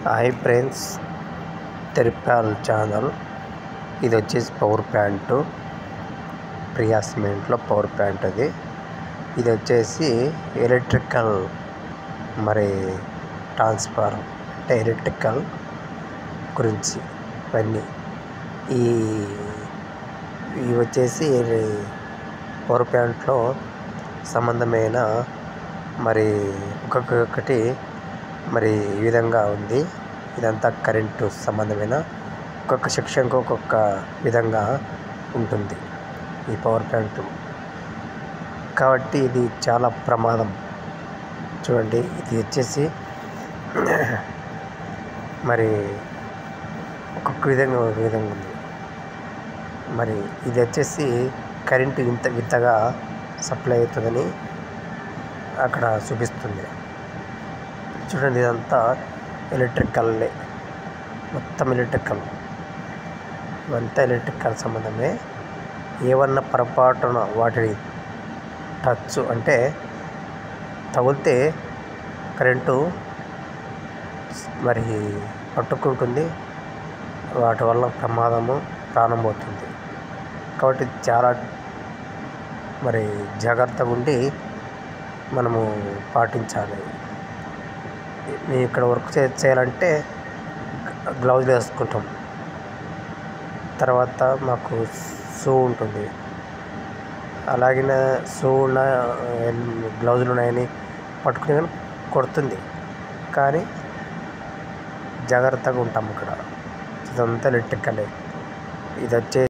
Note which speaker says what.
Speaker 1: Hi friends, తెరిపాల్ channel. ఇది వచ్చేసి power pant, Priya సిమెంట్లో పవర్ ప్యాంట్. ఇది వచ్చేసి ఎలక్ట్రికల్ ట్రాన్స్ఫార్మర్ అంటే ఎలక్ట్రికల్ గురించి ఇవన్నీ. ఇవి వచ్చేసి పవర్ ప్యాంట్లో సంబంధమైన ఒక్కొక్కటి ఈ విధంగా ఉంది. ఇదంతా కరెంటు సంబంధమైన ఒక్కొక్క సెక్షన్కి ఒక్కొక్క విధంగా ఉంటుంది ఈ పవర్ ప్యాంటు. కాబట్టి ఇది చాలా ప్రమాదం. చూడండి, ఇది వచ్చేసి ఒక్కొక్క విధంగా ఉంది. ఇది వచ్చేసి కరెంటు వింతగా సప్లై అవుతుందని అక్కడ చూపిస్తుంది. చూడండి, ఇదంతా ఎలక్ట్రికల్లే, మొత్తం ఎలక్ట్రికల్. ఇవంతా ఎలక్ట్రికల్ సంబంధమే. ఏమన్నా పొరపాటున వాటిని టచ్ అంటే తగిలితే కరెంటు పట్టుకుంటుంది. వాటి వల్ల ప్రమాదము, ప్రాణం పోతుంది. కాబట్టి చాలా జాగ్రత్తగా ఉండి మనము పాటించాలి. మేము ఇక్కడ వర్క్ చేయాలంటే గ్లౌజులు వేసుకుంటాం. తర్వాత మాకు షూ ఉంటుంది. అలాగే షూ గ్లౌజులు ఉన్నాయని పట్టుకుని కానీ కొడుతుంది. కానీ జాగ్రత్తగా ఉంటాం ఇక్కడ. ఇదంతా ఎలక్ట్రికలే. ఇది వచ్చే